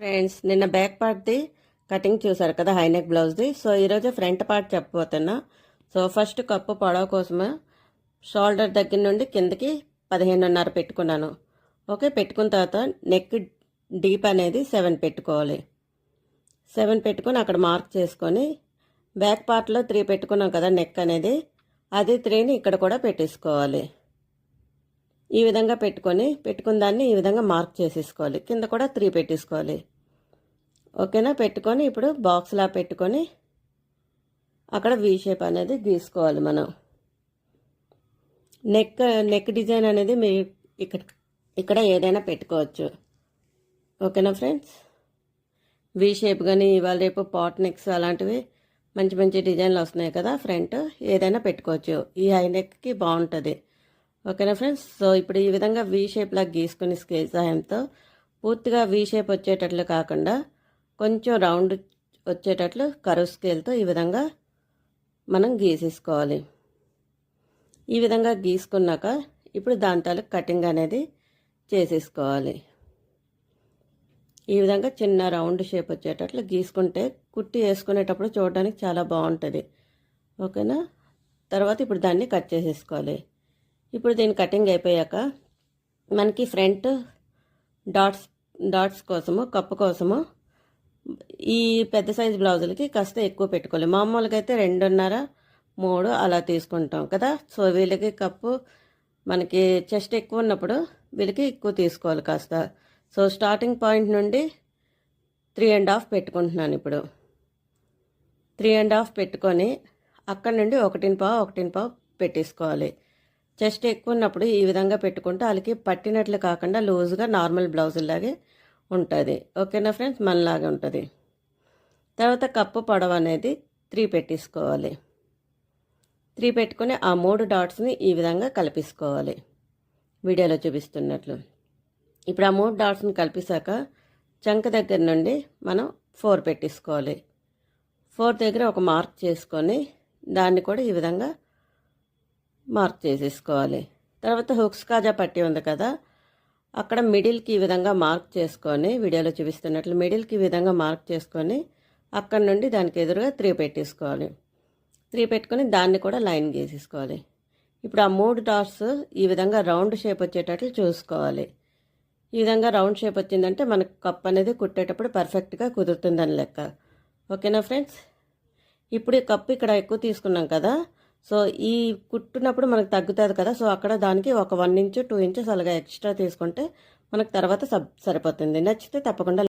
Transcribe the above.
Friends, నిన్న back పార్ట్ది cutting చూసారు కదా, హైనెక్ బ్లౌజ్ది. సో ఈరోజు ఫ్రంట్ పార్ట్ చెప్పబోతున్నా. సో ఫస్ట్ కప్పు పొడవు కోసమే షోల్డర్ దగ్గర నుండి కిందకి 15.5 పెట్టుకున్నాను. ఓకే, పెట్టుకున్న తర్వాత నెక్ డీప్ అనేది 7 పెట్టుకోవాలి. 7 పెట్టుకొని అక్కడ మార్క్ చేసుకొని బ్యాక్ పార్ట్లో 3 పెట్టుకున్నాం కదా నెక్ అనేది, అది 3ని ఇక్కడ కూడా పెట్టేసుకోవాలి. ఈ విధంగా పెట్టుకున్న దాన్ని ఈ విధంగా మార్క్ చేసేసుకోవాలి. కింద కూడా 3 పెట్టేసుకోవాలి. ఓకేనా, పెట్టుకొని ఇప్పుడు బాక్స్లా పెట్టుకొని అక్కడ వీ షేప్ అనేది గీసుకోవాలి. మనం నెక్ డిజైన్ అనేది మీరు ఇక్కడ ఏదైనా పెట్టుకోవచ్చు. ఓకేనా ఫ్రెండ్స్, వీ షేప్ కానీ ఇవాళ రేపు పాట్ నెక్స్ అలాంటివి మంచి మంచి డిజైన్లు వస్తున్నాయి కదా, ఫ్రంట్ ఏదైనా పెట్టుకోవచ్చు. ఈ హై నెక్కి బాగుంటుంది. ఓకేనా ఫ్రెండ్స్, సో ఇప్పుడు ఈ విధంగా వీ షేప్లా గీసుకుని స్కేల్ సహాయంతో పూర్తిగా వీ షేప్ వచ్చేటట్లు కాకుండా కొంచెం రౌండ్ వచ్చేటట్లు కరువు స్కేల్తో ఈ విధంగా మనం గీసేసుకోవాలి. ఈ విధంగా గీసుకున్నాక ఇప్పుడు దాని తాలూకు కటింగ్ అనేది చేసేసుకోవాలి. ఈ విధంగా చిన్న రౌండ్ షేప్ వచ్చేటట్లు గీసుకుంటే కుట్టి వేసుకునేటప్పుడు చూడడానికి చాలా బాగుంటుంది. ఓకేనా, తర్వాత ఇప్పుడు దాన్ని కట్ చేసేసుకోవాలి. ఇప్పుడు దీని కటింగ్ అయిపోయాక మనకి ఫ్రంట్ డాట్స్ కోసము, కప్పు కోసము ఈ పెద్ద సైజు బ్లౌజులకి కాస్త ఎక్కువ పెట్టుకోవాలి. మామూలుగా అయితే 2.5, 3 అలా తీసుకుంటాం కదా. సో వీళ్ళకి కప్పు మనకి చెస్ట్ ఎక్కువ ఉన్నప్పుడు వీళ్ళకి ఎక్కువ తీసుకోవాలి కాస్త. సో స్టార్టింగ్ పాయింట్ నుండి 3.5 పెట్టుకుంటున్నాను. ఇప్పుడు 3.5 పెట్టుకొని అక్కడ నుండి 1.5 పెట్టేసుకోవాలి. చెస్ట్ ఎక్కువ ఉన్నప్పుడు ఈ విధంగా పెట్టుకుంటే వాళ్ళకి పట్టినట్లు కాకుండా లూజ్గా నార్మల్ బ్లౌజులాగే ఉంటుంది. ఓకేనా ఫ్రెండ్స్, మనలాగే ఉంటుంది. తర్వాత కప్పు పొడవు అనేది 3 పెట్టేసుకోవాలి. 3 పెట్టుకొని ఆ 3 డాట్స్ని ఈ విధంగా కలిపేసుకోవాలి, వీడియోలో చూపిస్తున్నట్లు. ఇప్పుడు ఆ 3 డాట్స్ని కలిపేశాక చంక దగ్గర నుండి మనం 4 పెట్టేసుకోవాలి. 4 దగ్గర ఒక మార్క్ చేసుకొని దాన్ని కూడా ఈ విధంగా మార్క్ చేసేసుకోవాలి. తర్వాత హుక్స్ కాజా పట్టి ఉంది కదా, అక్కడ మిడిల్కి ఈ విధంగా మార్క్ చేసుకొని వీడియోలో చూపిస్తున్నట్లు మిడిల్కి ఈ విధంగా మార్క్ చేసుకొని అక్కడ నుండి దానికి ఎదురుగా 3 పెట్టేసుకోవాలి. 3 పెట్టుకొని దాన్ని కూడా లైన్ గీసేసుకోవాలి. ఇప్పుడు ఆ 3 డాట్స్ ఈ విధంగా రౌండ్ షేప్ వచ్చేటట్లు చూసుకోవాలి. ఈ విధంగా రౌండ్ షేప్ వచ్చిందంటే మనకు కప్ అనేది కుట్టేటప్పుడు పర్ఫెక్ట్గా కుదురుతుందని లెక్క. ఓకేనా ఫ్రెండ్స్, ఇప్పుడు ఈ కప్పు ఇక్కడ ఎక్కువ తీసుకున్నాం కదా, సో ఈ కుట్టినప్పుడు మనకు తగ్గుతుంది కదా. సో అక్కడ దానికి ఒక 1 ఇంచ్ 2 ఇంచెస్ అలాగా ఎక్స్ట్రా తీసుకుంటే మనకు తర్వాత సరిపోతుంది. నచ్చితే తప్పకుండా